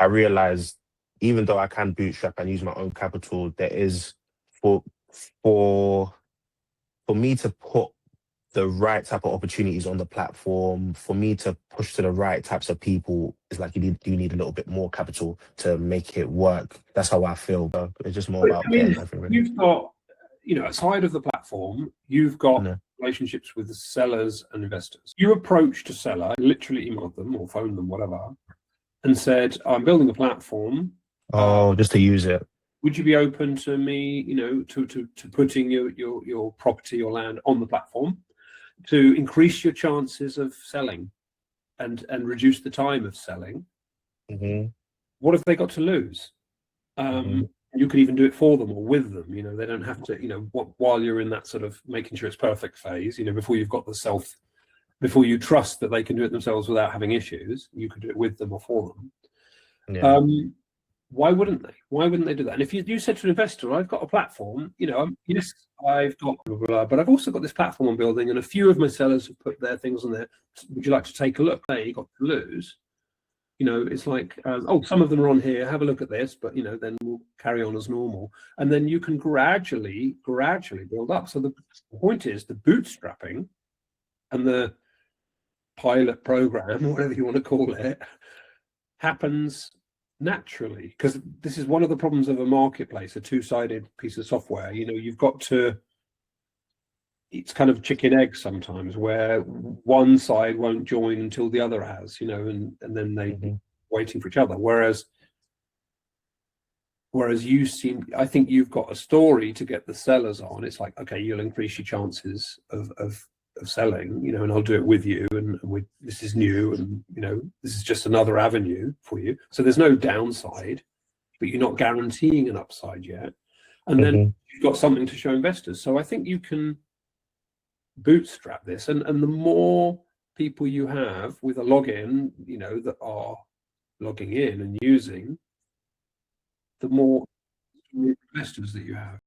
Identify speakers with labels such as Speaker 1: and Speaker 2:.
Speaker 1: I realized even though I can bootstrap and use my own capital, there is for for for me to put the right type of opportunities on the platform, for me to push to the right types of people, it's like you need a little bit more capital to make it work. That's how I feel. But it's just more
Speaker 2: But,
Speaker 1: about
Speaker 2: I mean,
Speaker 1: getting everything ready.
Speaker 2: you've got, aside of the platform, you've got
Speaker 1: Yeah.
Speaker 2: relationships with the sellers and investors. You approached a seller, literally emailed them or phoned them, whatever, and said, I'm building a platform.
Speaker 1: Oh, just to use it.
Speaker 2: Would you be open to me, to putting your property or land on the platform to increase your chances of selling and reduce the time of selling?
Speaker 1: Hmm.
Speaker 2: What have they got to lose? You could even do it for them or with them. They don't have to, while you're in that sort of making sure it's perfect phase, before you've got before you trust that they can do it themselves without having issues, you could do it with them or for them.
Speaker 1: Yeah.
Speaker 2: Why wouldn't they? Why wouldn't they do that? And if you said to an investor, I've got a platform, yes, I've got blah, blah, blah, but I've also got this platform I'm building, and a few of my sellers have put their things on there. Would you like to take a look? Hey, you got to lose. It's like, some of them are on here, have a look at this, but, then we'll carry on as normal. And then you can gradually build up. So the point is the bootstrapping and the pilot program, whatever you want to call it, happens naturally, because this is one of the problems of a marketplace, a two-sided piece of software. You've got to, it's kind of chicken egg sometimes, where one side won't join until the other has, and then they waiting for each other. Whereas I think you've got a story to get the sellers on. It's like, okay, you'll increase your chances of selling, and I'll do it with you, and this is new, and this is just another avenue for you. So there's no downside, but you're not guaranteeing an upside yet. And then you've got something to show investors. So I think you can bootstrap this, and the more people you have with a login, that are logging in and using, the more investors that you have.